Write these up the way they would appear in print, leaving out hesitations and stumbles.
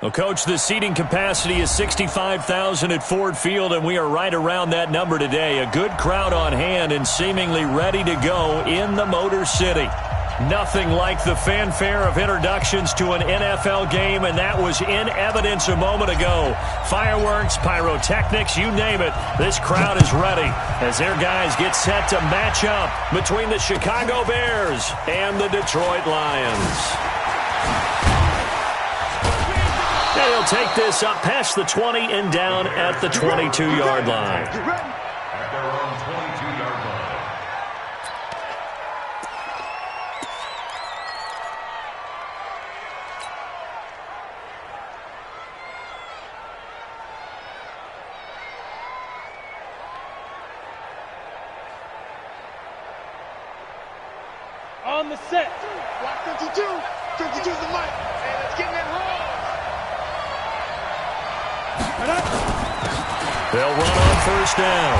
Well, Coach, the seating capacity is 65,000 at Ford Field, and we are right around that number today. A good crowd on hand and seemingly ready to go in the Motor City. Nothing like the fanfare of introductions to an NFL game, and that was in evidence a moment ago. Fireworks, pyrotechnics, you name it. This crowd is ready as their guys get set to match up between the Chicago Bears and the Detroit Lions. And he'll take this up past the 20 and down at the 22-yard line. At their own 22-yard line. On the set. Block 52. 52's the mic. Hey, let's get in that hole. They'll run on first down.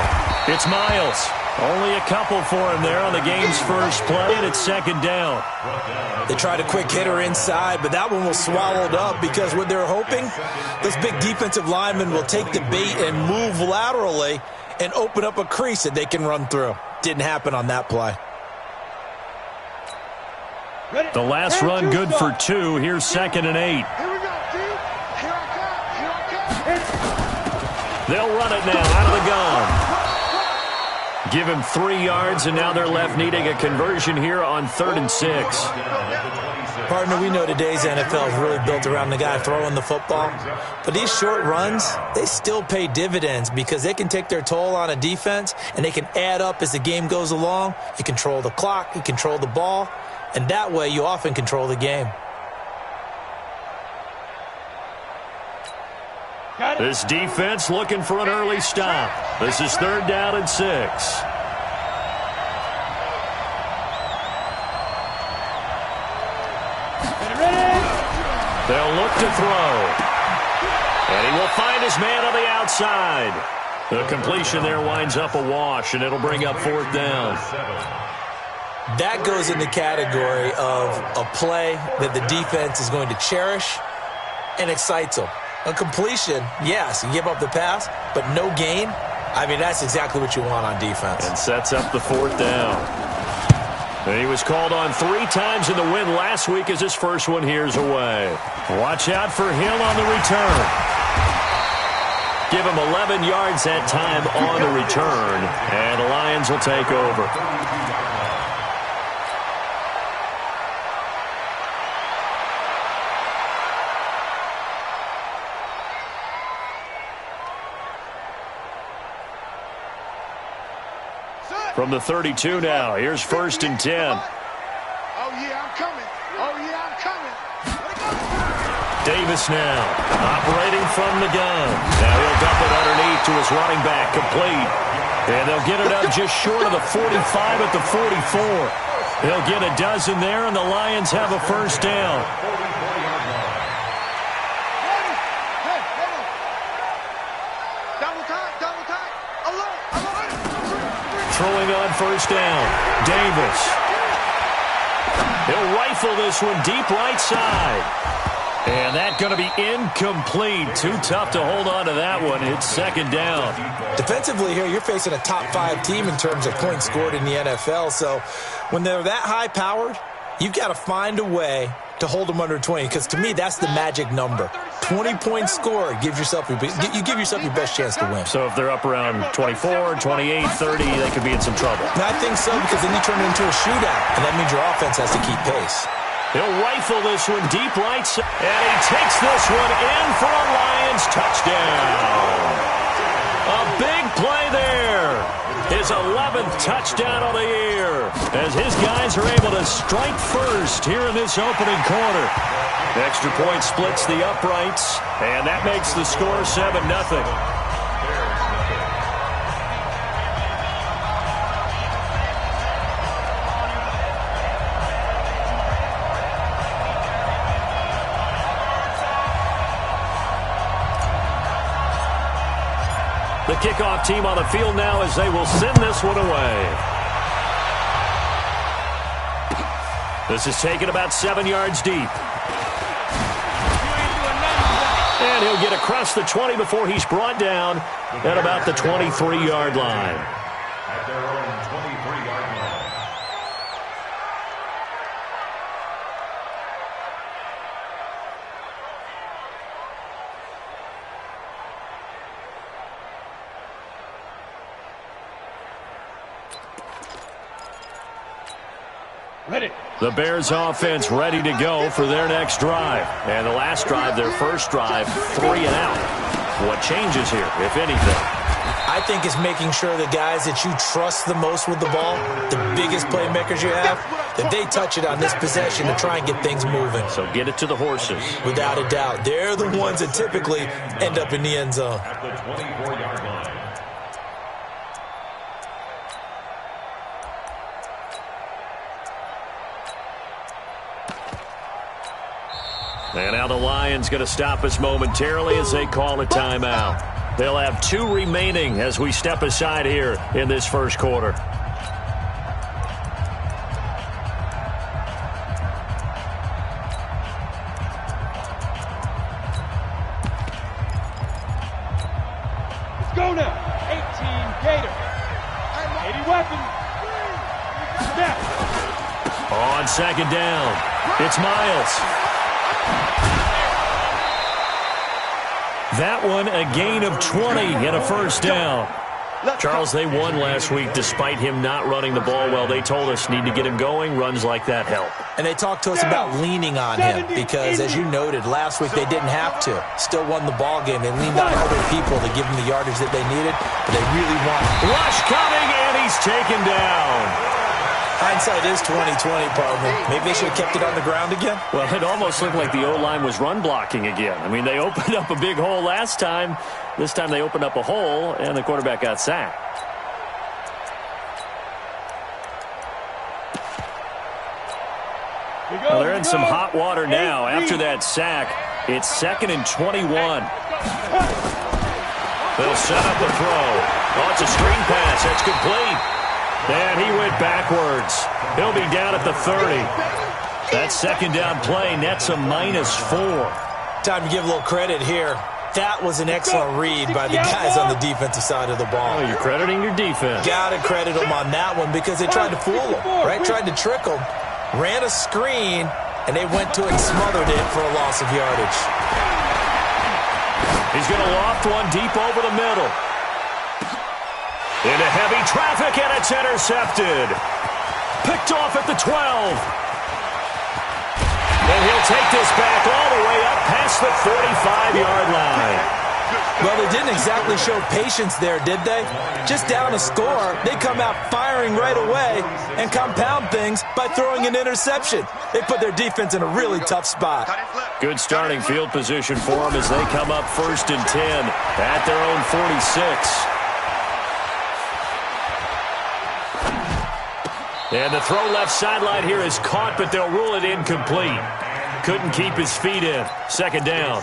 It's Miles. Only a couple for him there on the game's first play, and it's second down. They tried a quick hitter inside, but that one was swallowed up because what they're hoping, this big defensive lineman will take the bait and move laterally and open up a crease that they can run through. Didn't happen on that play. The last run good for 2. Here's 2nd and 8. Here we go, dude. Here I come. Here I come. They'll run it now out of the gun. Give him 3 yards, and now they're left needing a conversion here on 3rd and 6. Partner, we know today's NFL is really built around the guy throwing the football. But these short runs, they still pay dividends because they can take their toll on a defense, and they can add up as the game goes along. You control the clock, you control the ball, and that way you often control the game. This defense looking for an early stop. This is 3rd down and 6. They'll look to throw. And he will find his man on the outside. The completion there winds up a wash, and it'll bring up 4th down. That goes in the category of a play that the defense is going to cherish and excites them. A completion, yes, you give up the pass, but no gain. I mean, that's exactly what you want on defense. And sets up the 4th down. And he was called on 3 times in the win last week as his first one here's away. Watch out for Hill on the return. Give him 11 yards that time on the return, and the Lions will take over. From the 32 now, here's 1st and 10. Oh, yeah, I'm coming. Oh, yeah, I'm coming. Davis now, operating from the gun. Now he'll dump it underneath to his running back, complete. And they'll get it up just short of the 45 at the 44. They'll get a dozen there, and the Lions have a first down. Throwing on first down, Davis. He'll rifle this one deep right side. And that's going to be incomplete. Too tough to hold on to that one. It's 2nd down. Defensively here, you're facing a top 5 team in terms of points scored in the NFL. So when they're that high-powered, you've got to find a way to hold them under 20, because to me, that's the magic number. 20 points scored, you give yourself your best chance to win. So if they're up around 24, 28, 30, they could be in some trouble. And I think so, because then you turn it into a shootout, and that means your offense has to keep pace. He'll rifle this one deep right side, and he takes this one in for a Lions touchdown. A big play there. His 11th touchdown of the year, as his guys are able to strike first here in this opening quarter. The extra point splits the uprights, and that makes the score 7-0. The kickoff team on the field now as they will send this one away. This is taken about 7 yards deep. And he'll get across the 20 before he's brought down at about the 23-yard line. At their own 23-yard line. Ready. The Bears offense ready to go for their next drive. And the last drive, their first drive, 3 and out. What changes here, if anything? I think it's making sure the guys that you trust the most with the ball, the biggest playmakers you have, that they touch it on this possession to try and get things moving. So get it to the horses. Without a doubt. They're the ones that typically end up in the end zone. At the 24-yard line. And now the Lions going to stop us momentarily as they call a timeout. They'll have 2 remaining as we step aside here in this first quarter. Let's go now. 18 Gator. 80 weapon. Snap. On second down, it's Miles. That one a gain of 20 and a first down. Charles, they won last week despite him not running the ball well. They told us need to get him going. Runs like that help. And they talked to us about leaning on him because, as you noted, last week they didn't have to. Still won the ball game. They leaned on other people to give them the yardage that they needed, but they really wanted. Rush coming, and he's taken down. Hindsight is 20/20, partner. Maybe they should have kept it on the ground again. Well, it almost looked like the O-line was run blocking again. I mean, they opened up a big hole last time. This time they opened up a hole, and the quarterback got sacked. Well, they're in some hot water now. After that sack, it's 2nd and 21. They'll set up the throw. Oh, it's a screen pass. That's complete. And he went backwards. He'll be down at the 30. That second down play nets a -4. Time to give a little credit here. That was an excellent read by the guys on the defensive side of the ball. Oh, you're crediting your defense. Got to credit them on that one because they tried to fool them, right? Tried to trick them. Ran a screen, and they went to it and smothered it for a loss of yardage. He's going to loft one deep over the middle. Into heavy traffic, and it's intercepted. Picked off at the 12. And he'll take this back all the way up past the 45-yard line. Well, they didn't exactly show patience there, did they? Just down a score, they come out firing right away and compound things by throwing an interception. They put their defense in a really tough spot. Good starting field position for them as they come up 1st and 10 at their own 46. And the throw left sideline here is caught, but they'll rule it incomplete. Couldn't keep his feet in. 2nd down.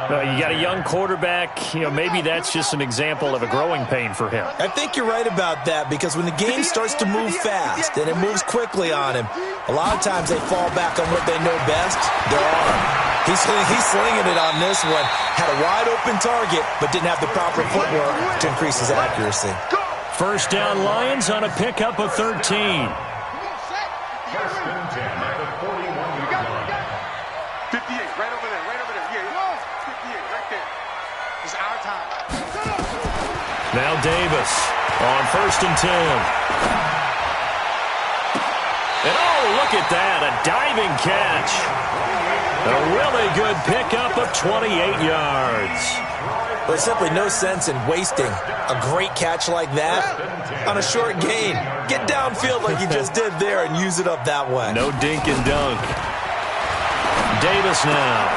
You got a young quarterback. Maybe that's just an example of a growing pain for him. I think you're right about that because when the game starts to move fast and it moves quickly on him, a lot of times they fall back on what they know best, their arm. He's slinging it on this one. Had a wide open target, but didn't have the proper footwork to increase his accuracy. First down Lions on a pickup of 13. 1st and 10 at the 41-yard line. 58, right over there, Yeah, 58, right there. It's our time. Now Davis on 1st and 10. And oh, look at that, a diving catch. A really good pickup of 28 yards. There's simply no sense in wasting a great catch like that on a short gain. Get downfield like you just did there and use it up that way. No dink and dunk. Davis now.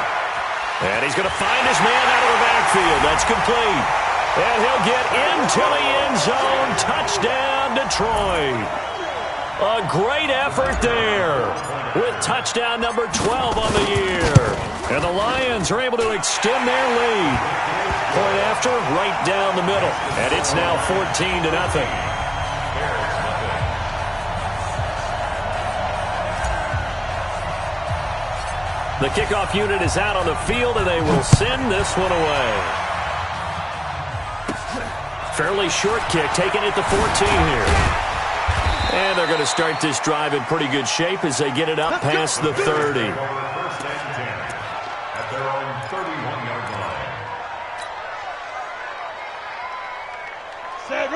And he's going to find his man out of the backfield. That's complete. And he'll get into the end zone. Touchdown, Detroit. A great effort there with touchdown number 12 on the year. And the Lions are able to extend their lead. Point after, right down the middle. And it's now 14-0. The kickoff unit is out on the field, and they will send this one away. Fairly short kick, taking it to 14 here. And they're going to start this drive in pretty good shape as they get it up past the 30. At their own 31-yard line.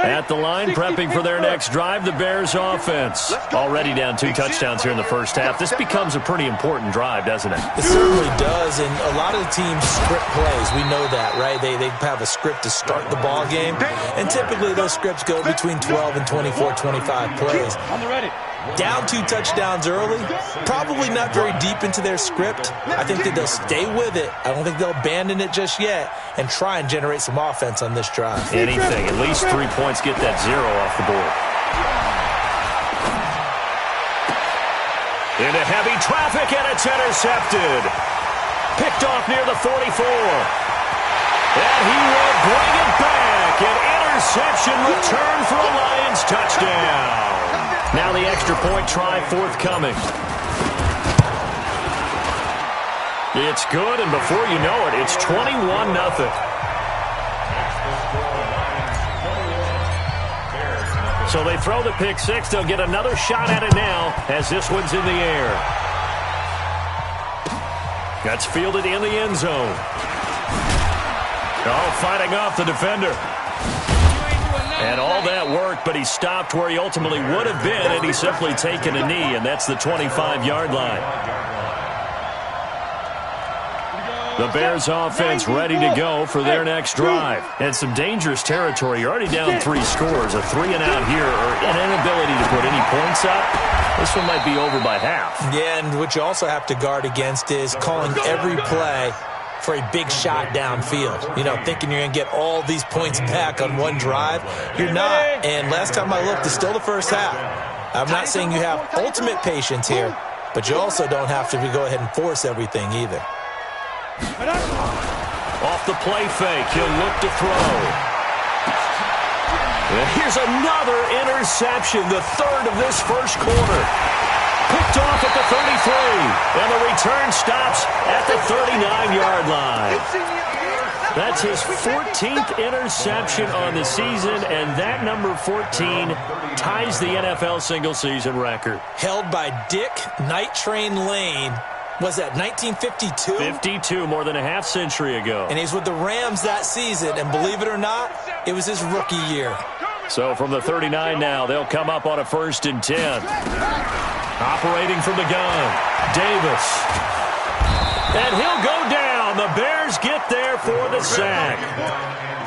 At the line, prepping for their next drive, the Bears offense. Already down 2 touchdowns here in the first half. This becomes a pretty important drive, doesn't it? It certainly does, and a lot of the teams script plays. We know that, right? They have a script to start the ball game, and typically those scripts go between 12 and 24, 25 plays. On the ready. Down 2 touchdowns early, probably not very deep into their script. I think that they'll stay with it. I don't think they'll abandon it just yet and try and generate some offense on this drive. Anything. At least 3 points, get that 0 off the board. Into heavy traffic, and it's intercepted. Picked off near the 44. And he will bring it back. An interception return for a Lions touchdown. Now the extra point try forthcoming. It's good, and before you know it, it's 21-0. So they throw the pick six. They'll get another shot at it now as this one's in the air. That's fielded in the end zone. Oh, fighting off the defender. And all that work, but he stopped where he ultimately would have been, and he's simply taken a knee, and that's the 25-yard line. The Bears offense ready to go for their next drive. And some dangerous territory. You're already down 3 scores. A 3-and-out here, or an inability to put any points up. This one might be over by half. Yeah, and what you also have to guard against is calling every play for a big shot downfield. You know, thinking you're going to get all these points back on one drive. You're not. And last time I looked, it's still the first half. I'm not saying you have ultimate patience here, but you also don't have to go ahead and force everything either. Off the play fake, he'll look to throw. And here's another interception, the third of this first quarter. Picked off at the 33, and the return stops at the 39-yard line. That's his 14th interception on the season, and that number 14 ties the NFL single-season record. Held by Dick Night Train Lane. Was that 1952? 52, more than a half-century ago. And he's with the Rams that season, and believe it or not, it was his rookie year. So from the 39 now, they'll come up on a 1st and 10. Operating from the gun, Davis. And he'll go down. The Bears get there for the sack.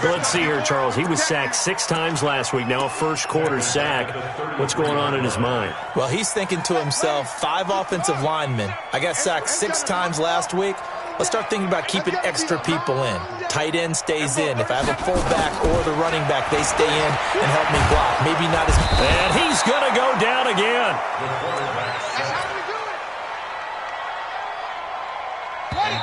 Let's see here, Charles. He was sacked 6 times last week. Now a first-quarter sack. What's going on in his mind? Well, he's thinking to himself, 5 offensive linemen. I got sacked 6 times last week. Let's start thinking about keeping extra people in. Tight end stays in. If I have a fullback or the running back, they stay in and help me block. Maybe not as... And he's going to go down again.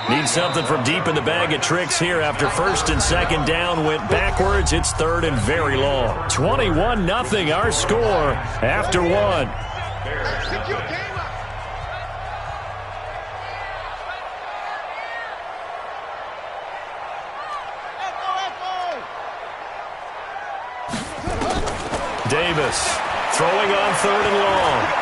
Need something from deep in the bag of tricks here after 1st and 2nd down. Went backwards. It's 3rd and very long. 21-0 our score after 1. Davis throwing on 3rd and long.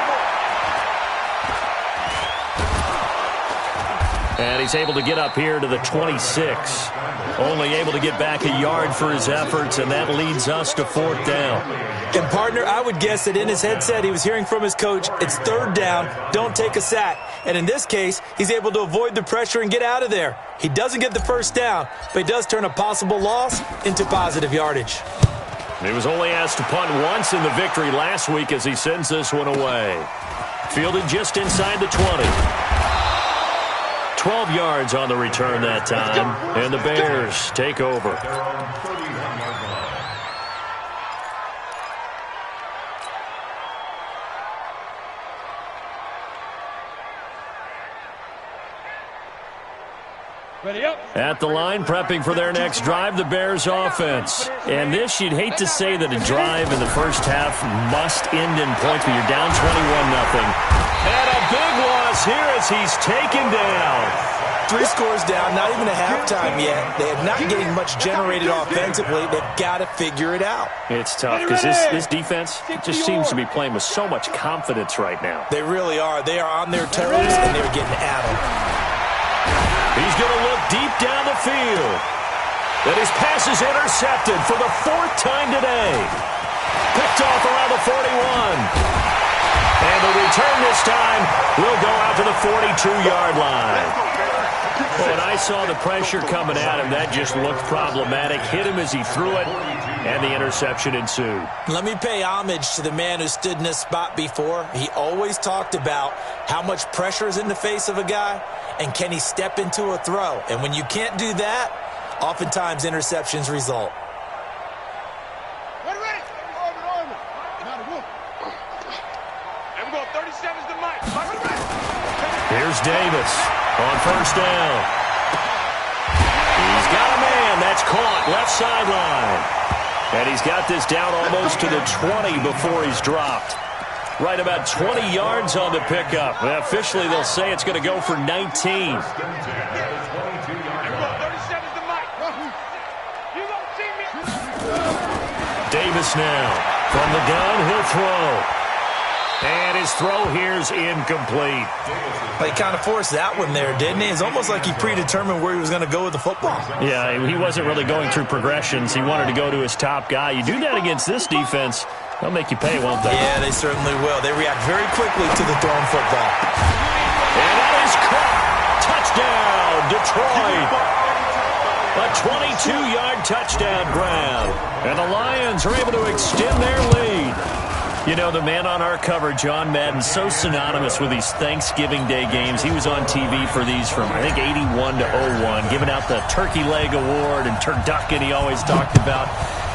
And he's able to get up here to the 26. Only able to get back a yard for his efforts, and that leads us to 4th down. And, partner, I would guess that in his headset he was hearing from his coach, it's 3rd down, don't take a sack. And in this case, he's able to avoid the pressure and get out of there. He doesn't get the 1st down, but he does turn a possible loss into positive yardage. He was only asked to punt once in the victory last week as he sends this one away. Fielded just inside the 20. 12 yards on the return that time, and the Bears take over. Ready up. At the line, prepping for their next drive, the Bears offense. And this, you'd hate to say that a drive in the first half must end in points, but you're down 21-0. And a big loss here as he's taken down. 3 scores down, not even a halftime yet. They are not getting much generated offensively. They've got to figure it out. It's tough because this defense just seems to be playing with so much confidence right now. They really are. They are on their toes, and they're getting at them. He's going to look deep down the field. And his pass is intercepted for the 4th time today. Picked off around the 41. And the return this time will go out to the 42-yard line. When I saw the pressure coming at him, that just looked problematic. Hit him as he threw it, and the interception ensued. Let me pay homage to the man who stood in this spot before. He always talked about how much pressure is in the face of a guy, and can he step into a throw. And when you can't do that, oftentimes interceptions result. Here's Davis on 1st down. He's got a man. That's caught left sideline. And he's got this down almost to the 20 before he's dropped. Right about 20 yards on the pickup. Well, officially, they'll say it's going to go for 19. Davis now from the gun. He'll throw. And his throw here's incomplete. He kind of forced that one there, didn't he? It's almost like he predetermined where he was going to go with the football. Yeah, he wasn't really going through progressions. He wanted to go to his top guy. You do that against this defense, they'll make you pay, won't they? Yeah, they certainly will. They react very quickly to the thrown football. And that is caught. Touchdown, Detroit. A 22-yard touchdown grab. And the Lions are able to extend their lead. You know, the man on our cover, John Madden, so synonymous with these Thanksgiving Day games. He was on TV for these from, I think, 81 to 01, giving out the Turkey Leg Award and turducken he always talked about.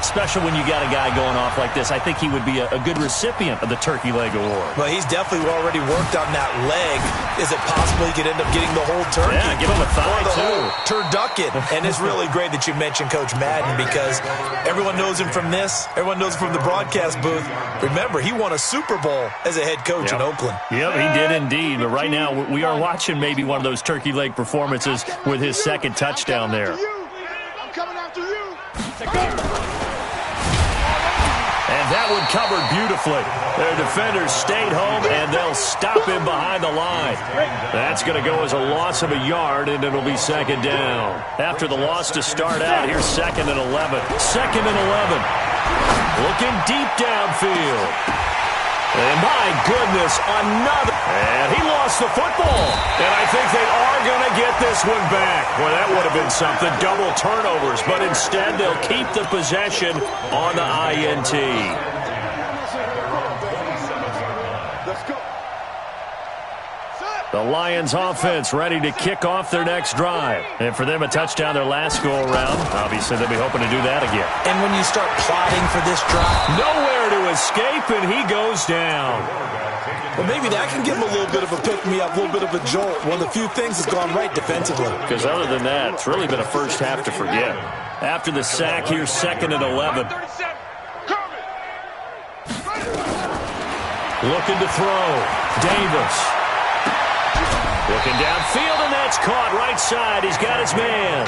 Special when you got a guy going off like this. I think he would be a good recipient of the Turkey Leg Award. Well, he's definitely already worked on that leg. Is it possible he could end up getting the whole turkey? Yeah, give him a thigh, or the too. whole turducken. And it's really great that you mentioned Coach Madden because everyone knows him from this. Everyone knows him from the broadcast booth. Remember, he won a Super Bowl as a head coach in Oakland. Yep, he did indeed. But right now, we are watching maybe one of those turkey leg performances with his 2nd touchdown there. I'm coming after you. And that one covered beautifully. Their defenders stayed home, and they'll stop him behind the line. That's going to go as a loss of a yard, and it'll be 2nd down. After the loss to start out, here's 2nd and 11. 2nd and 11. Looking deep downfield. And my goodness, another. And he lost the football. And I think they are going to get this one back. Well, that would have been something. Double turnovers. But instead, they'll keep the possession on the INT. The Lions offense ready to kick off their next drive. And for them, a touchdown their last go-around. Obviously, they'll be hoping to do that again. And when you start plotting for this drive, nowhere to escape, and he goes down. Well, maybe that can give him a little bit of a pick-me-up, a little bit of a jolt. One of the few things that's gone right defensively. Because other than that, it's really been a first half to forget. After the sack, here's 2nd and 11. Looking to throw. Davis. Looking downfield, and that's caught right side. He's got his man.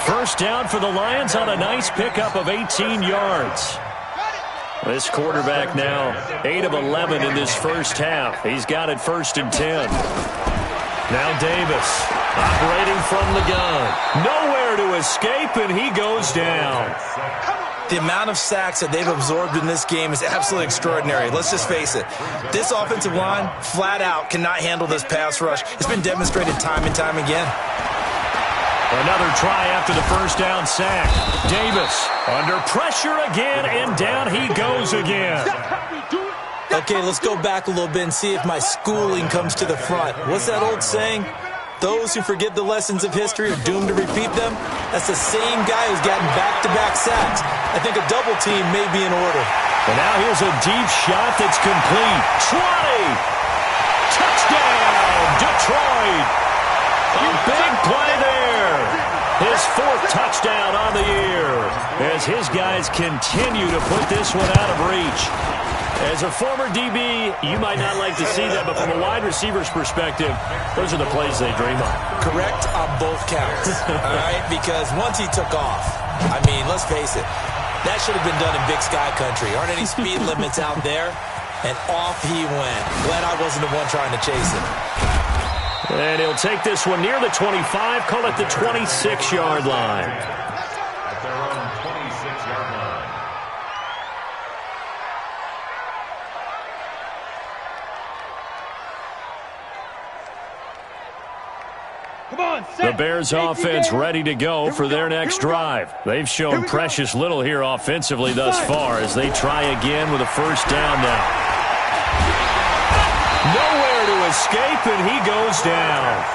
1st down for the Lions on a nice pickup of 18 yards. This quarterback now 8 of 11 in this first half. He's got it 1st and 10. Now Davis operating from the gun. Nowhere to escape, and he goes down. The amount of sacks that they've absorbed in this game is absolutely extraordinary. Let's just face it. This offensive line, flat out, cannot handle this pass rush. It's been demonstrated time and time again. Another try after the 1st down sack. Davis under pressure again, and down he goes again. Okay, let's go back a little bit and see if my schooling comes to the front. What's that old saying? Those who forget the lessons of history are doomed to repeat them. That's the same guy who's gotten back-to-back sacks. I think a double team may be in order. And now here's a deep shot that's complete. 20! Touchdown, Detroit! A big play there. His 4th touchdown on the year as his guys continue to put this one out of reach. As a former DB, you might not like to see that, but from a wide receiver's perspective, those are the plays they dream of. Correct on both counts, all right? Because once he took off, I mean, let's face it, that should have been done in Big Sky Country. Aren't any speed limits out there? And off he went. Glad I wasn't the one trying to chase him. And he'll take this one near the 25, call it the 26-yard line. At their own 26-yard line. The Bears offense ready to go for their next drive. They've shown precious little here offensively thus far as they try again with a first down now. Nowhere to escape, and he goes down.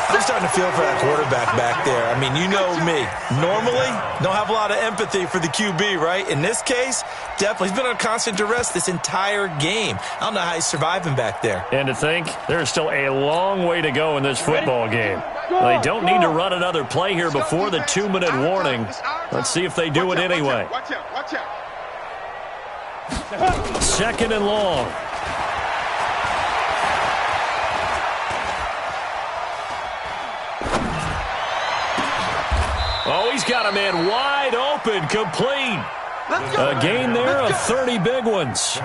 I'm starting to feel for that quarterback back there. I mean, you know me. Normally, don't have a lot of empathy for the QB, right? In this case, definitely. He's been under constant duress this entire game. I don't know how he's surviving back there. And to think, there's still a long way to go in this football game. They don't need to run another play here before the 2-minute warning. Let's see if they do it anyway. Watch out. 2nd and long. Oh, he's got a man wide open, complete. A gain there of 30 big ones.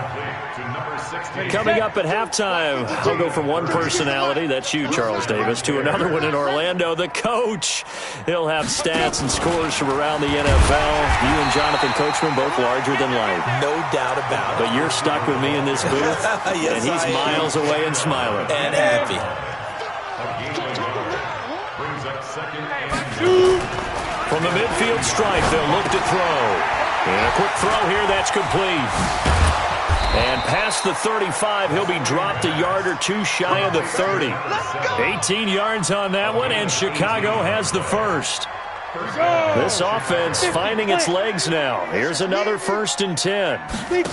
Coming up at halftime, I'll go from one personality, that's you, Charles Davis, to another one in Orlando, the coach. He'll have stats and scores from around the NFL. You and Jonathan Coachman, both larger than life. No doubt about it. But you're stuck with me in this booth, Yes, and he's miles away and smiling. And happy. Brings up 2nd and 2. From the midfield stripe, they'll look to throw. And a quick throw here, that's complete. And past the 35, he'll be dropped a yard or two shy of the 30. 18 yards on that one, and Chicago has the first. This offense finding its legs now. Here's another 1st and 10. And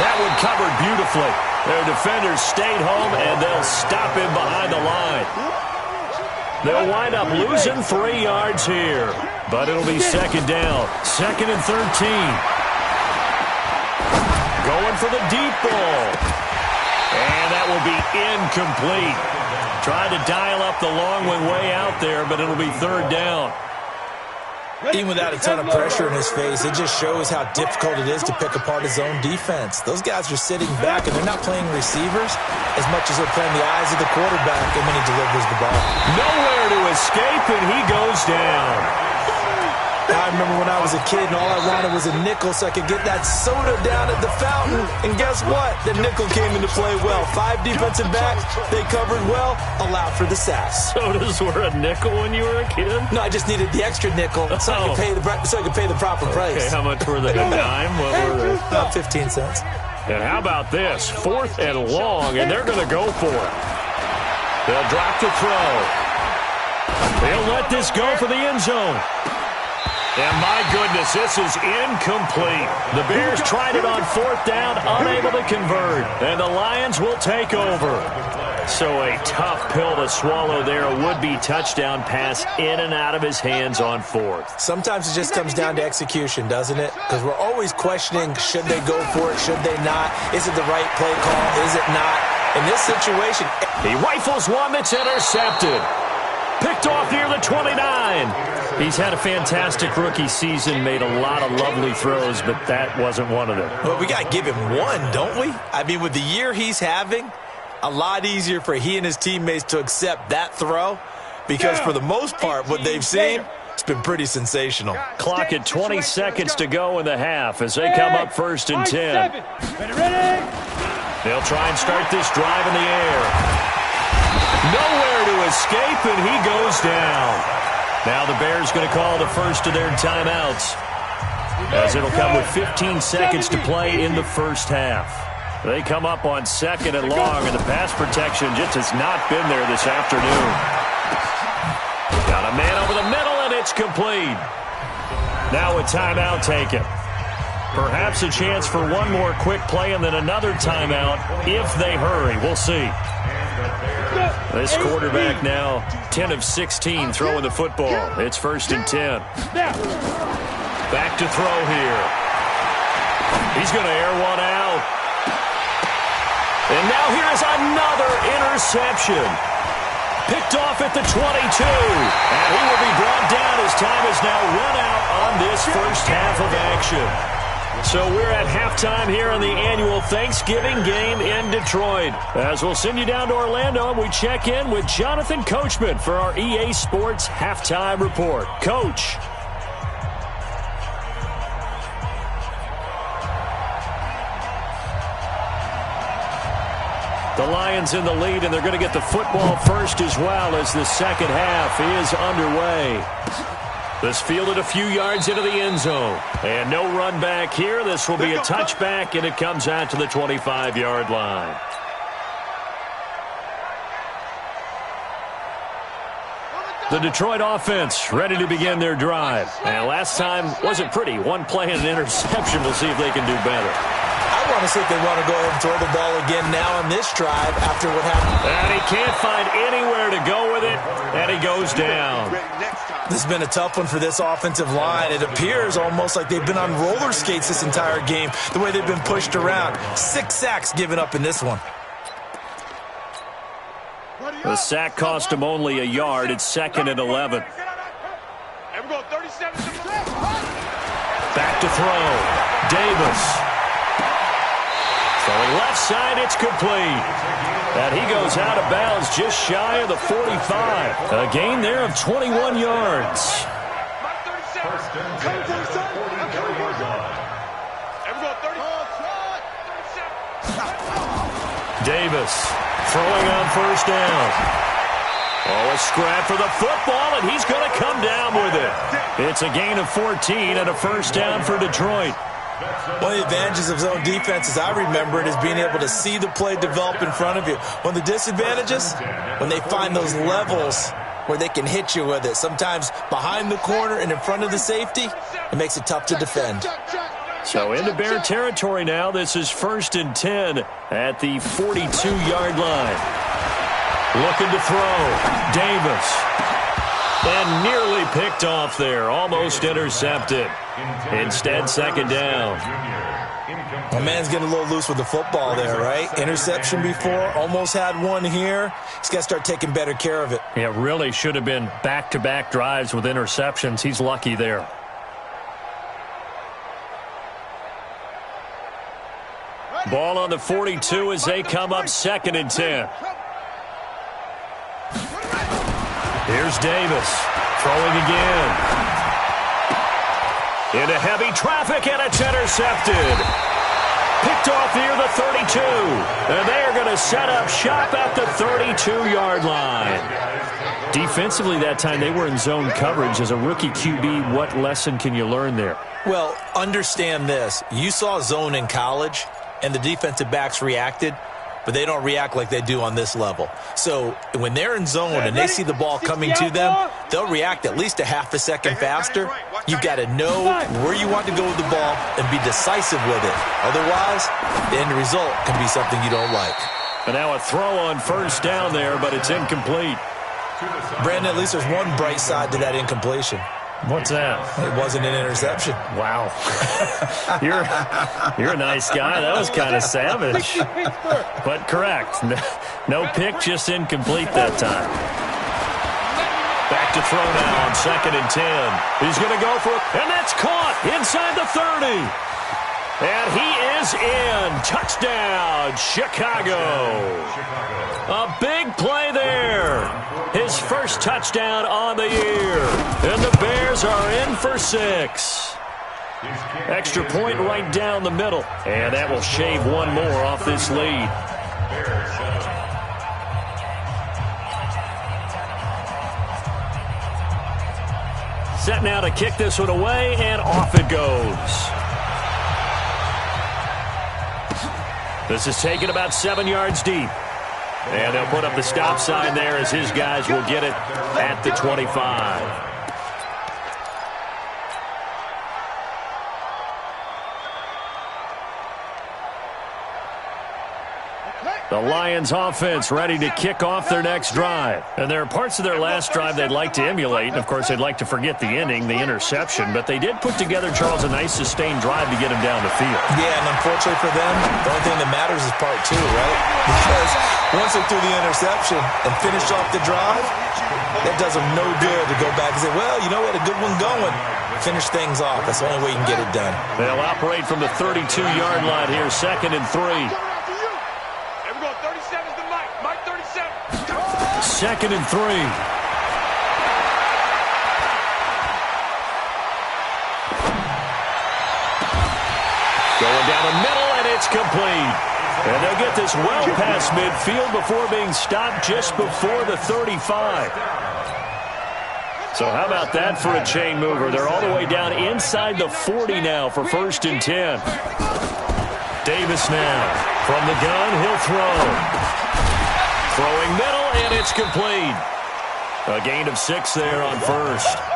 that one covered beautifully. Their defenders stayed home, and they'll stop him behind the line. They'll wind up losing 3 yards here, but it'll be 2nd down. 2nd and 13. Going for the deep ball. And that will be incomplete. Tried to dial up the long one way out there, but it'll be 3rd down. Even without a ton of pressure in his face, it just shows how difficult it is to pick apart his own defense. Those guys are sitting back, and they're not playing receivers as much as they're playing the eyes of the quarterback and when he delivers the ball. Nowhere to escape, and he goes down. I remember when I was a kid and all I wanted was a nickel so I could get that soda down at the fountain. And guess what? The nickel came into play well. 5 defensive backs, they covered well, allowed for the sass. Sodas were a nickel when you were a kid? No, I just needed the extra nickel so I could pay the proper price. Okay, how much were they? A dime? What were they? About 15 cents. And how about this? 4th and long, and they're going to go for it. They'll drop the throw. They'll let this go for the end zone. And my goodness, this is incomplete. The Bears tried it on 4th down, unable to convert. And the Lions will take over. So a tough pill to swallow there. A would-be touchdown pass in and out of his hands on 4th. Sometimes it just comes down to execution, doesn't it? Because we're always questioning, should they go for it, should they not? Is it the right play call, is it not? In this situation, he rifles one that's intercepted. Picked off near the 29. He's had a fantastic rookie season, made a lot of lovely throws, but that wasn't one of them. Well, we got to give him one, don't we? I mean, with the year he's having, a lot easier for he and his teammates to accept that throw because for the most part, what they've seen, it's been pretty sensational. Clock at 20 seconds to go in the half as they come up 1st and 10. They'll try and start this drive in the air. Nowhere to escape, and he goes down. Now the Bears going to call the first of their timeouts as it'll come with 15 seconds to play in the first half. They come up on 2nd and long, and the pass protection just has not been there this afternoon. Got a man over the middle, and it's complete. Now a timeout taken. Perhaps a chance for one more quick play and then another timeout if they hurry. We'll see. This quarterback now 10 of 16 throwing the football. It's 1st and 10. Back to throw here. He's going to air one out. And now here is another interception. Picked off at the 22. And he will be brought down as time is now run out on this first half of action. So we're at halftime here in the annual Thanksgiving game in Detroit. As we'll send you down to Orlando, and we check in with Jonathan Coachman for our EA Sports Halftime Report. Coach. The Lions in the lead, and they're going to get the football first as well as the second half is underway. This fielded a few yards into the end zone. And no run back here. This will be a touchback, and it comes out to the 25-yard line. The Detroit offense ready to begin their drive. And last time wasn't pretty. One play and an interception. We'll see if they can do better. I want to see if they want to go ahead and throw the ball again now on this drive after what happened. And he can't find anywhere to go with it, and he goes down. This has been a tough one for this offensive line. It appears almost like they've been on roller skates this entire game, the way they've been pushed around. 6 sacks given up in this one. The sack cost him only a yard. It's 2nd and 11. Back to throw. Davis. Throwing left side, it's complete. And he goes out of bounds just shy of the 45. A gain there of 21 yards. Davis throwing on first down. Oh, a scrap for the football, and he's going to come down with it. It's a gain of 14 and a first down for Detroit. One of the advantages of zone defense, as I remember it, is being able to see the play develop in front of you. One of the disadvantages, when they find those levels where they can hit you with it, sometimes behind the corner and in front of the safety, it makes it tough to defend. So into Bear territory now. This is 1st and 10 at the 42-yard line. Looking to throw. Davis. And nearly picked off there. Almost intercepted. Instead, 2nd down. My man's getting a little loose with the football there, right? Interception before, almost had one here. He's got to start taking better care of it. Yeah, really should have been back-to-back drives with interceptions. He's lucky there. Ball on the 42 as they come up 2nd and 10. Here's Davis throwing again. Into heavy traffic, and it's intercepted. Picked off near the 32. And they are going to set up shop at the 32-yard line. Defensively that time, they were in zone coverage. As a rookie QB, what lesson can you learn there? Well, understand this. You saw zone in college, and the defensive backs reacted, but they don't react like they do on this level. So when they're in zone and they see the ball coming to them, they'll react at least a half a second faster. You've got to know where you want to go with the ball and be decisive with it. Otherwise, the end result can be something you don't like. And now a throw on first down there, but it's incomplete. Brandon, at least there's one bright side to that incompletion. What's that? It wasn't an interception. Wow. You're a nice guy. That was kind of savage. But correct. No pick, just incomplete that time. Back to throw now on 2nd and 10. He's going to go for it, and that's caught inside the 30. And he is in. Touchdown, Chicago. A big play there. His first touchdown on the year. And the Bears are in for 6. Extra point right down the middle. And that will shave one more off this lead. Set now to kick this one away, and off it goes. This is taken about 7 yards deep. And they'll put up the stop sign there as his guys will get it at the 25. The Lions offense ready to kick off their next drive. And there are parts of their last drive they'd like to emulate. And, of course, they'd like to forget the inning, the interception. But they did put together, Charles, a nice sustained drive to get him down the field. Yeah, and unfortunately for them, the only thing that matters is part two, right? Because once they threw the interception and finished off the drive, that does them no good to go back and say, well, you know what, a good one going. Finish things off. That's the only way you can get it done. They'll operate from the 32-yard line here, 2nd and 3. 2nd and 3. Going down the middle, and it's complete. And they'll get this well past midfield before being stopped just before the 35. So how about that for a chain mover? They're all the way down inside the 40 now for 1st and 10. Davis now from the gun. He'll throw. Throwing middle, and it's complete. A gain of 6 there on 1st.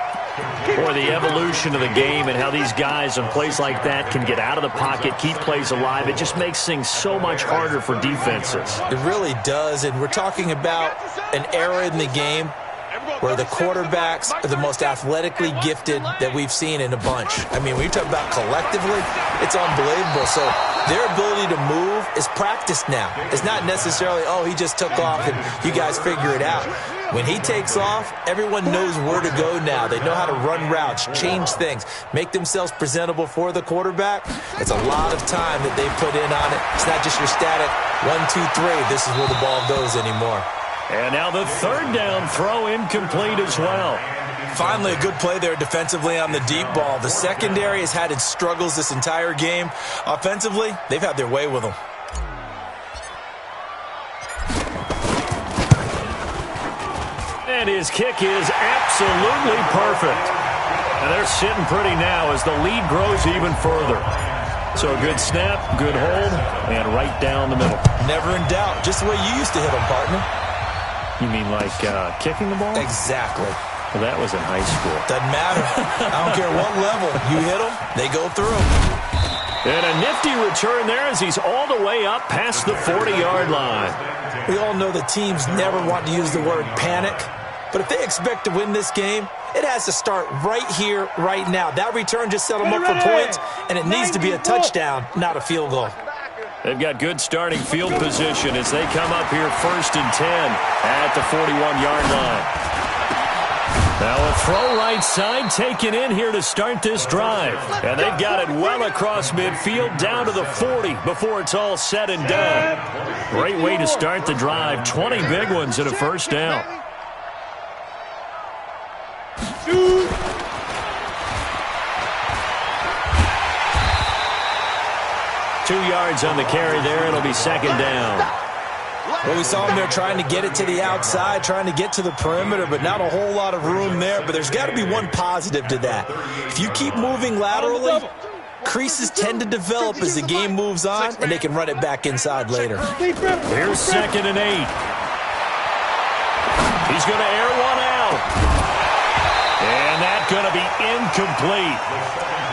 Boy, the evolution of the game and how these guys on plays like that can get out of the pocket, keep plays alive, it just makes things so much harder for defenses. It really does, and we're talking about an era in the game where the quarterbacks are the most athletically gifted that we've seen in a bunch. I mean, when you talk about collectively, it's unbelievable. So their ability to move is practiced now. It's not necessarily, oh, he just took off and you guys figure it out. When he takes off, everyone knows where to go now. They know how to run routes, change things, make themselves presentable for the quarterback. It's a lot of time that they put in on it. It's not just your static 1, 2, 3. This is where the ball goes anymore. And now the 3rd down throw incomplete as well. Finally, a good play there defensively on the deep ball. The secondary has had its struggles this entire game. Offensively, they've had their way with them. And his kick is absolutely perfect. And they're sitting pretty now as the lead grows even further. So a good snap, good hold, and right down the middle. Never in doubt. Just the way you used to hit them, partner. You mean like kicking the ball? Exactly. Well, that was in high school. Doesn't matter. I don't care what level. You hit them, they go through. And a nifty return there as he's all the way up past the 40-yard line. We all know the teams never want to use the word panic. But if they expect to win this game, it has to start right here, right now. That return just set them up for points, and it needs to be a touchdown, not a field goal. They've got good starting field position as they come up here 1st and 10 at the 41-yard line. Now a throw right side taken in here to start this drive. And they've got it well across midfield down to the 40 before it's all said and done. Great way to start the drive. 20 big ones and a 1st down. 2 yards on the carry there. It'll be 2nd down. Well, we saw him there trying to get it to the outside, trying to get to the perimeter, but not a whole lot of room there. But there's got to be one positive to that. If you keep moving laterally, creases tend to develop as the game moves on, and they can run it back inside later. Here's 2nd and 8. He's going to air one out. And that's going to be incomplete.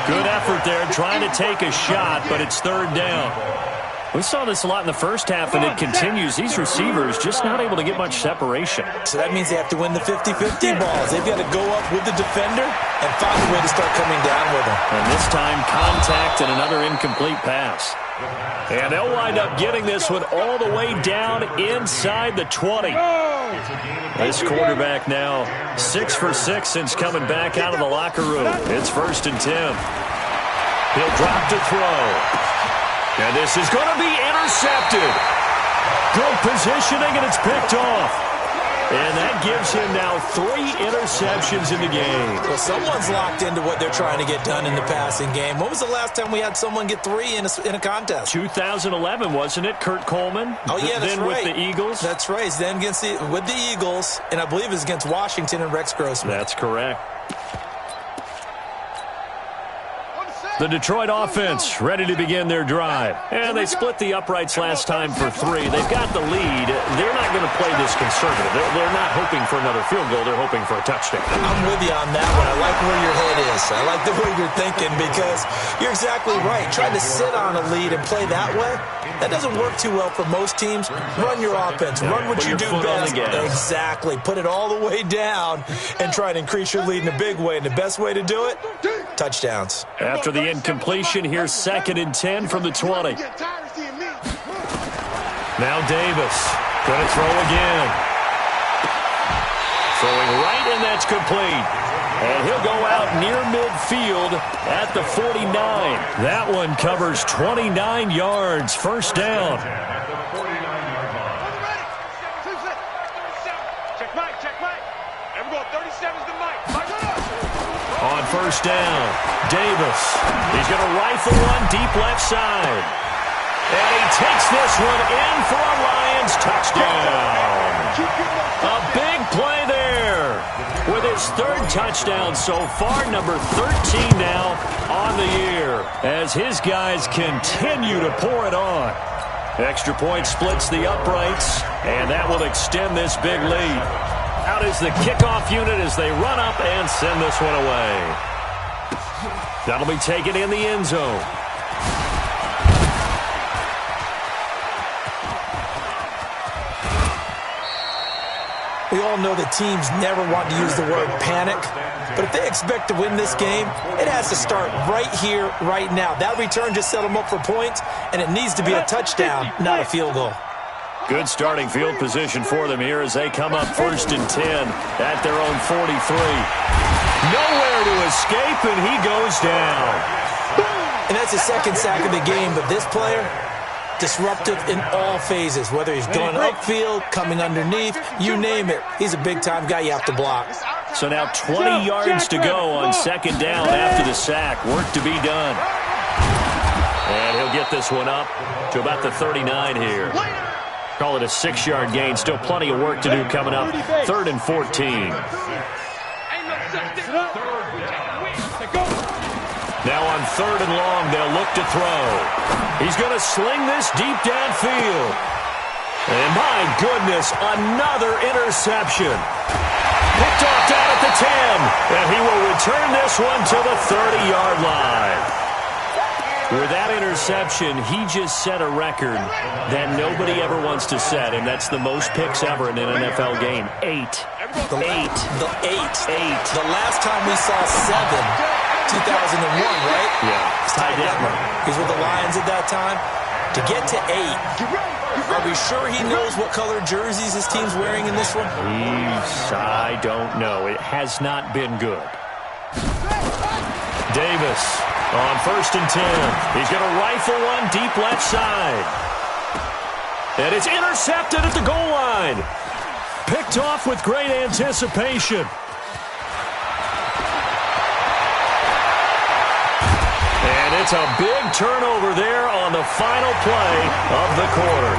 Good effort there trying to take a shot, but it's 3rd down. We saw this a lot in the first half, and it continues. These receivers just not able to get much separation. So that means they have to win the 50-50 balls. They've got to go up with the defender and find a way to start coming down with them. And this time, contact and another incomplete pass. And they'll wind up getting this one all the way down inside the 20. This quarterback now 6 for 6 since coming back out of the locker room. It's 1st and 10. He'll drop to throw. And this is going to be intercepted. Good positioning, and it's picked off. And that gives him now 3 interceptions in the game. Well, someone's locked into what they're trying to get done in the passing game. When was the last time we had someone get 3 in a contest? 2011, wasn't it? Kurt Coleman? Oh, yeah, that's then right. With the Eagles? That's right. Then with the Eagles, and I believe it's against Washington and Rex Grossman. That's correct. The Detroit offense ready to begin their drive. And they split the uprights last time for 3. They've got the lead. They're not going to play this conservative. They're not hoping for another field goal. They're hoping for a touchdown. I'm with you on that one. I like where your head is. I like the way you're thinking because you're exactly right. Trying to sit on a lead and play that way, that doesn't work too well for most teams. Run your offense. Run what you do best. Exactly. Put it all the way down and try and increase your lead in a big way. And the best way to do it? Touchdowns. After the incompletion, here's 2nd and 10 from the 20. Now Davis going to throw again. Throwing right, and that's complete. And he'll go out near midfield at the 49. That one covers 29 yards. First down. On first down, Davis. He's going to rifle one deep left side. And he takes this one in for a Lions touchdown. A big play there. With his 3rd touchdown so far, number 13 now on the year. As his guys continue to pour it on. Extra point splits the uprights, and that will extend this big lead. Out is the kickoff unit as they run up and send this one away. That'll be taken in the end zone. We all know that teams never want to use the word panic, but if they expect to win this game, it has to start right here, right now. That return just set them up for points, and it needs to be a touchdown, not a field goal. Good starting field position for them here as they come up 1st and 10 at their own 43. Nowhere to escape, and he goes down. And that's the 2nd sack of the game, but this player, disruptive in all phases, whether he's going upfield, coming underneath, you name it. He's a big-time guy you have to block. So now 20 yards to go on 2nd down after the sack. Work to be done. And he'll get this one up to about the 39 here. Call it a 6-yard gain. Still plenty of work to do coming up. 3rd and 14. Now on 3rd and long, they'll look to throw. He's going to sling this deep downfield. And my goodness, another interception. Picked off down at the 10. And he will return this one to the 30-yard line. With that interception, he just set a record that nobody ever wants to set, and that's the most picks ever in an NFL game. 8. The 8. The last time we saw 7, 2001, right? Yeah. Ty Detmer. He's with the Lions at that time. To get to 8, are we sure he knows what color jerseys his team's wearing in this one? I don't know. It has not been good. Davis on 1st and 10. He's going to rifle one deep left side. And it's intercepted at the goal line. Picked off with great anticipation. And it's a big turnover there on the final play of the quarter.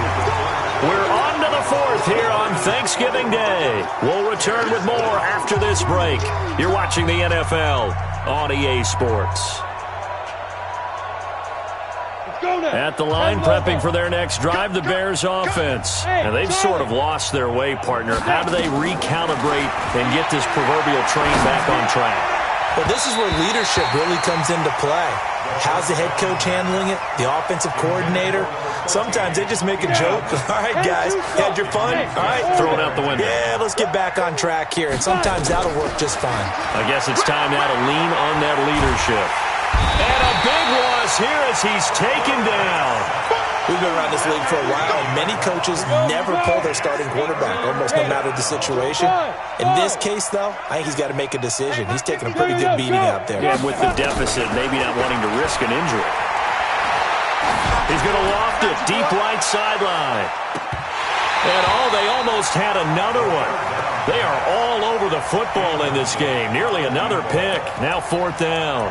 We're on to the 4th here on Thanksgiving Day. We'll return with more after this break. You're watching the NFL on EA Sports. At the line, prepping for their next drive, the Bears offense. And they've sort of lost their way, partner. How do they recalibrate and get this proverbial train back on track? Well, this is where leadership really comes into play. How's the head coach handling it? The offensive coordinator? Sometimes they just make a joke. All right, guys, you had your fun? All right. Throw it out the window. Yeah, let's get back on track here. And sometimes that'll work just fine. I guess it's time now to lean on that leadership. And a big loss here as he's taken down. We've been around this league for a while, and many coaches never pull their starting quarterback, almost no matter the situation. In this case, though, I think he's got to make a decision. He's taking a pretty good beating out there. Yeah, with the deficit, maybe not wanting to risk an injury. He's going to loft it deep right sideline. And they almost had another one. They are all over the football in this game. Nearly another pick. Now 4th down.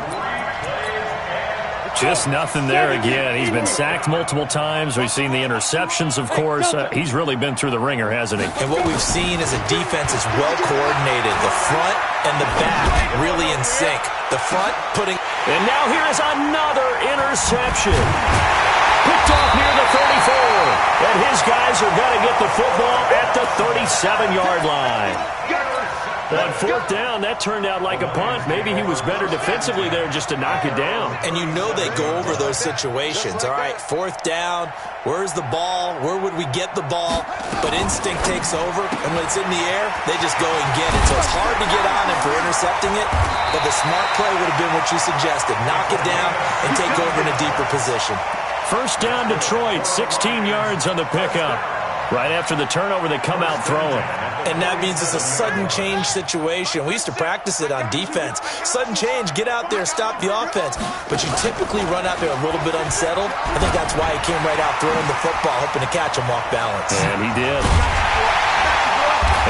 Just nothing there again. He's been sacked multiple times. We've seen the interceptions, of course. He's really been through the ringer, hasn't he? And what we've seen is a defense is well coordinated. The front and the back really in sync. The front putting... And now here is another interception. Picked off near the 34. And his guys are going to get the football at the 37-yard line. On fourth down, that turned out like a punt. Maybe he was better defensively there just to knock it down. And you know they go over those situations. All right, fourth down, where's the ball? Where would we get the ball? But instinct takes over, and when it's in the air, they just go and get it. So it's hard to get on him for intercepting it, but the smart play would have been what you suggested. Knock it down and take over in a deeper position. First down, Detroit, 16 yards on the pickup. Right after the turnover, they come out throwing. And that means it's a sudden change situation. We used to practice it on defense. Sudden change, get out there, stop the offense. But you typically run out there a little bit unsettled. I think that's why he came right out throwing the football, hoping to catch him off balance. And he did.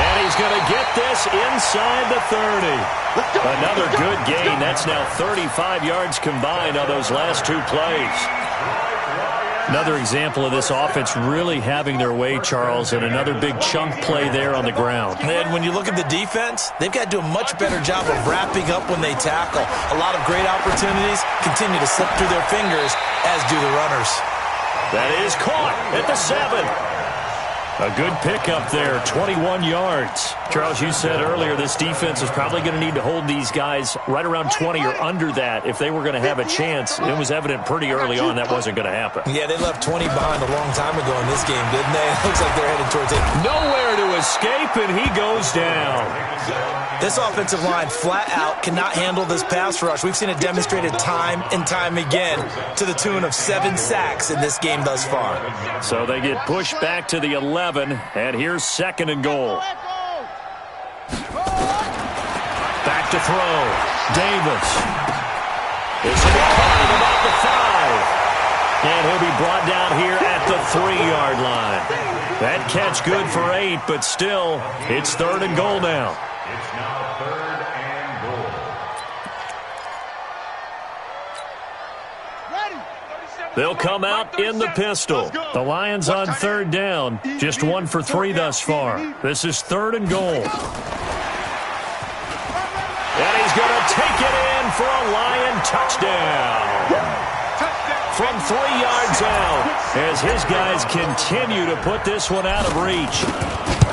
And he's going to get this inside the 30. Another good gain. That's now 35 yards combined on those last two plays. Another example of this offense really having their way, Charles, and another big chunk play there on the ground. And when you look at the defense, they've got to do a much better job of wrapping up when they tackle. A lot of great opportunities continue to slip through their fingers, as do the runners. That is caught at the 7. A good pickup there, 21 yards. Charles, you said earlier this defense is probably going to need to hold these guys right around 20 or under that if they were going to have a chance. It was evident pretty early on that wasn't going to happen. Yeah, they left 20 behind a long time ago in this game, didn't they? It looks like they're headed towards it. Nowhere to escape, and he goes down. This offensive line flat out cannot handle this pass rush. We've seen it demonstrated time and time again to the tune of 7 sacks in this game thus far. So they get pushed back to the 11, and here's 2nd and goal. Back to throw. Davis. This will be caught about the 5. And he'll be brought down here at the 3-yard line. That catch good for 8, but still, it's 3rd and goal now. It's now 3rd and goal. They'll come out in the pistol. The Lions on 3rd down. Just 1 for 3 thus far. This is 3rd and goal. And he's going to take it in for a Lion touchdown. From 3 yards out as his guys continue to put this one out of reach.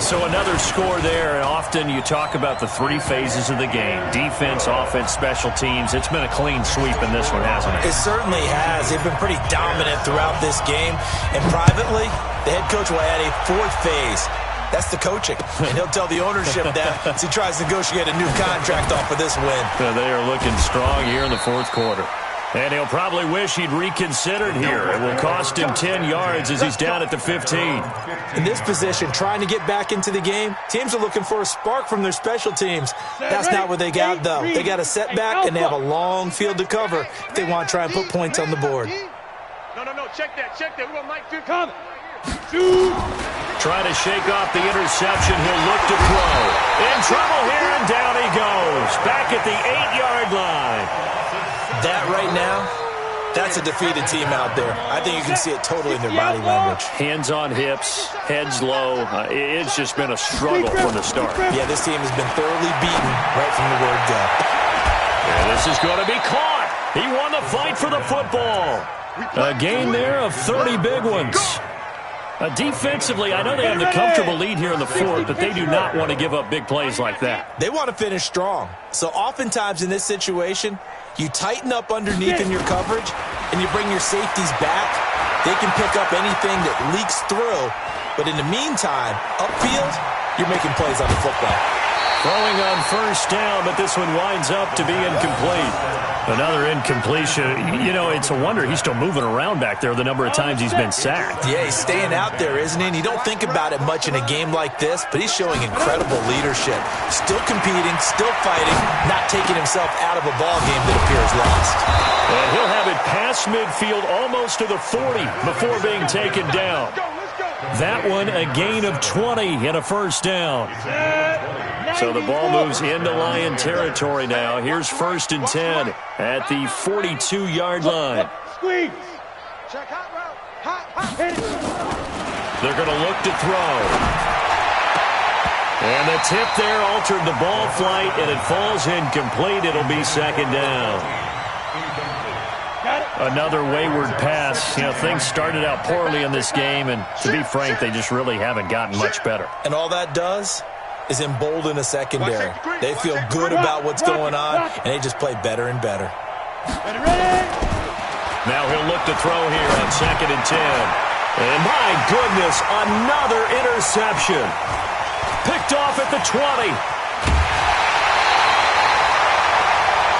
So another score there, and often you talk about the 3 phases of the game. Defense, offense, special teams. It's been a clean sweep in this one, hasn't it? It certainly has. They've been pretty dominant throughout this game. And privately, the head coach will add a 4th phase. That's the coaching. And he'll tell the ownership that as he tries to negotiate a new contract off of this win. They are looking strong here in the 4th quarter. And he'll probably wish he'd reconsidered here. It will cost him 10 yards as he's down at the 15. In this position, trying to get back into the game, teams are looking for a spark from their special teams. That's not what they got, though. They got a setback, and they have a long field to cover if they want to try and put points on the board. No, check that. We want Mike to come. Trying to shake off the interception. He'll look to throw. In trouble here, and down he goes. Back at the 8-yard line. That right now, that's a defeated team out there. I think you can see it totally in their body language. Hands on hips, heads low. It's just been a struggle from the start. Yeah, this team has been thoroughly beaten right from the word go. And this is going to be caught. He won the fight for the football. A gain there of 30 big ones. Defensively, I know they have the comfortable lead here in the 4th, but they do not want to give up big plays like that. They want to finish strong. So oftentimes in this situation, you tighten up underneath in your coverage, and you bring your safeties back. They can pick up anything that leaks through. But in the meantime, upfield, you're making plays on the football. Throwing on 1st down, but this one winds up to be incomplete. Another incompletion. You know, it's a wonder he's still moving around back there the number of times he's been sacked. Yeah, he's staying out there, isn't he? And you don't think about it much in a game like this, but he's showing incredible leadership. Still competing, still fighting, not taking himself out of a ball game that appears lost. And he'll have it past midfield almost to the 40 before being taken down. That one a gain of 20 and a first down. So the ball moves into Lion territory now. Here's 1st and 10 at the 42-yard line. Squeeze. Check hot route. Hot. They're going to look to throw. And the tip there altered the ball flight, and it falls incomplete. It'll be 2nd down. Another wayward pass. You know, things started out poorly in this game, and to be frank, they just really haven't gotten much better. And all that does is embolden a secondary. They feel good about what's going on, and they just play better and better. Now he'll look to throw here on 2nd and 10. And my goodness, another interception. Picked off at the 20.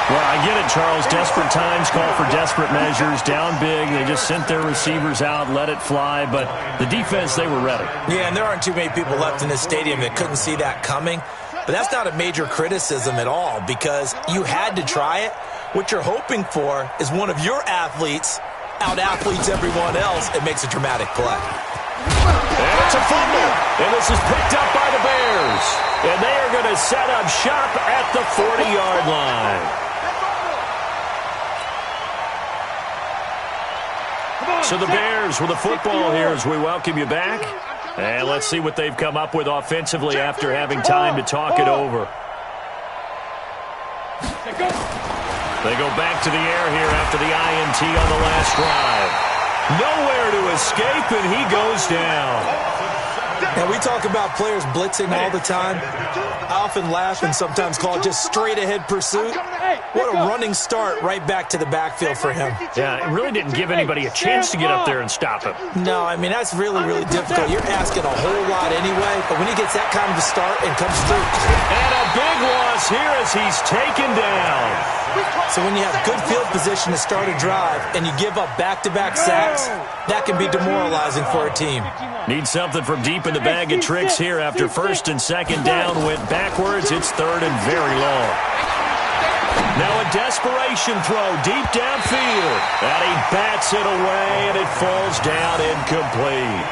Well, I get it, Charles. Desperate times call for desperate measures. Down big. They just sent their receivers out, let it fly. But the defense, they were ready. Yeah, and there aren't too many people left in this stadium that couldn't see that coming. But that's not a major criticism at all because you had to try it. What you're hoping for is one of your athletes out-athletes everyone else and makes a dramatic play. And it's a fumble. And this is picked up by the Bears. And they are going to set up shop at the 40-yard line. So the Bears with the football here as we welcome you back. And let's see what they've come up with offensively after having time to talk it over. They go back to the air here after the INT on the last drive. Nowhere to escape, and he goes down. Now, we talk about players blitzing all the time. I often laugh and sometimes call it just straight-ahead pursuit. What a running start right back to the backfield for him. Yeah, it really didn't give anybody a chance to get up there and stop him. No, I mean, that's really, really difficult. You're asking a whole lot anyway, but when he gets that kind of a start and comes through. And a big loss here as he's taken down. So when you have good field position to start a drive and you give up back-to-back sacks, that can be demoralizing for a team. Need something from deep in the bag of tricks here after 1st and 2nd down went backwards. It's 3rd and very long. Now a desperation throw deep downfield. And he bats it away, and it falls down incomplete.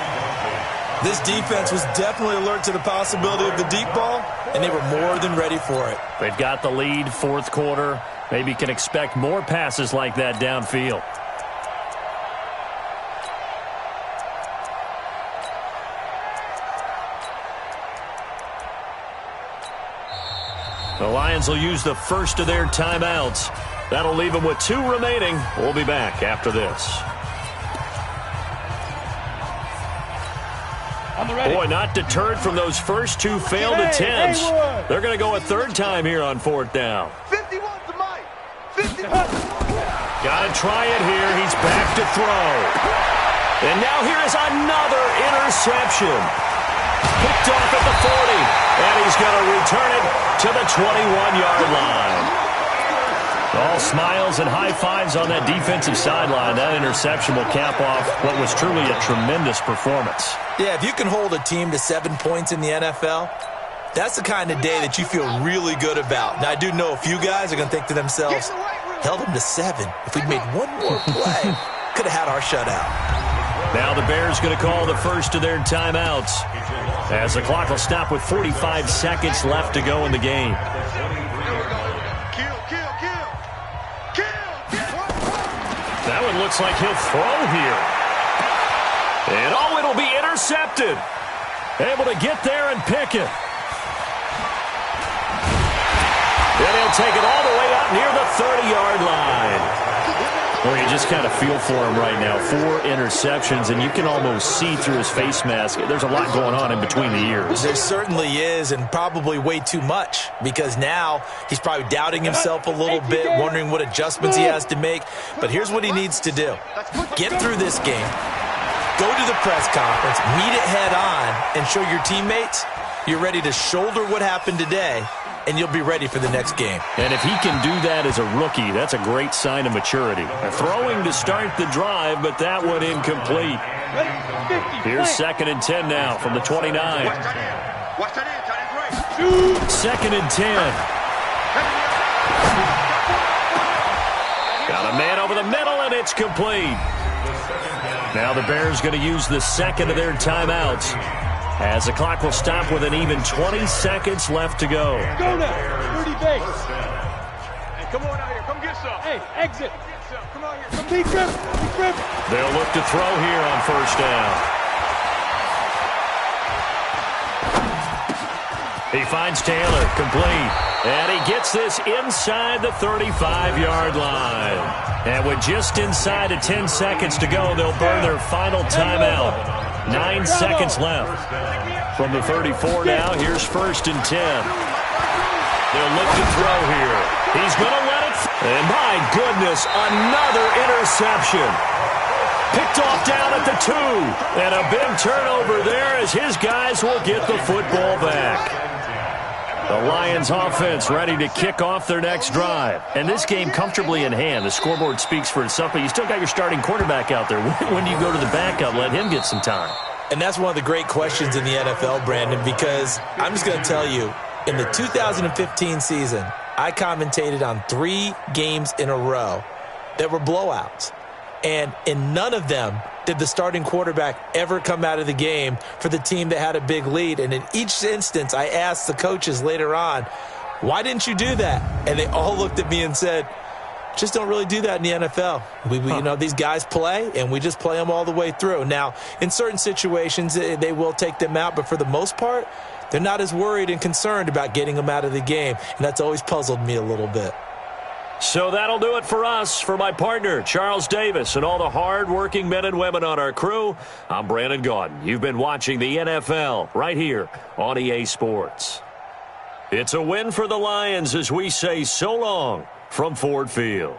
This defense was definitely alert to the possibility of the deep ball, and they were more than ready for it. They've got the lead, 4th quarter. Maybe can expect more passes like that downfield. The Lions will use the first of their timeouts. That'll leave them with 2 remaining. We'll be back after this. Boy, not deterred from those first 2 failed attempts. They're going to go a 3rd time here on 4th down. 51 to Mike. 51. Got to try it here. He's back to throw. And now here is another interception. Picked off at the 40. And he's going to return it to the 21-yard line. All smiles and high fives on that defensive sideline. That interception will cap off what was truly a tremendous performance. Yeah, if you can hold a team to 7 points in the NFL, that's the kind of day that you feel really good about. Now, I do know a few guys are going to think to themselves, held them to 7. If we'd made one more play, could have had our shutout. Now the Bears going to call the first of their timeouts as the clock will stop with 45 seconds left to go in the game. That one looks like he'll throw here. And oh, it'll be intercepted. Able to get there and pick it. Then he'll take it all the way up near the 30-yard line. Well, you just kind of feel for him right now. 4 interceptions, and you can almost see through his face mask. There's a lot going on in between the ears. There certainly is, and probably way too much, because now he's probably doubting himself a little bit, wondering what adjustments he has to make. But here's what he needs to do. Get through this game, go to the press conference, meet it head on, and show your teammates you're ready to shoulder what happened today, and you'll be ready for the next game. And if he can do that as a rookie, that's a great sign of maturity. Throwing to start the drive, but that one incomplete. Here's 2nd and 10 now from the 29. 2nd and 10. Got a man over the middle, and it's complete. Now the Bears going to use the second of their timeouts as the clock will stop with an even 20 seconds left to go. Go now, 30 base. Hey, come on out here. Come get some. Hey, exit. Get some. Come out here. Come beat Griff. Beat Griff. They'll look to throw here on first down. He finds Taylor, complete. And he gets this inside the 35-yard line. And with just inside of 10 seconds to go, they'll burn their final timeout. 9 seconds left. From the 34 now, here's first and 10. They'll look to throw here. He's going to let it. And my goodness, another interception. Picked off down at the 2. And a big turnover there as his guys will get the football back. The Lions offense ready to kick off their next drive. And this game comfortably in hand. The scoreboard speaks for itself, but you still got your starting quarterback out there. When do you go to the backup? Let him get some time. And that's one of the great questions in the NFL, Brandon, because I'm just going to tell you, in the 2015 season, I commentated on 3 games in a row that were blowouts. And in none of them did the starting quarterback ever come out of the game for the team that had a big lead. And in each instance, I asked the coaches later on, why didn't you do that? And they all looked at me and said, just don't really do that in the NFL. You know, these guys play, and we just play them all the way through. Now, in certain situations, they will take them out, but for the most part, they're not as worried and concerned about getting them out of the game. And that's always puzzled me a little bit. So that'll do it for us. For my partner, Charles Davis, and all the hard-working men and women on our crew, I'm Brandon Gaudin. You've been watching the NFL right here on EA Sports. It's a win for the Lions as we say so long from Ford Field.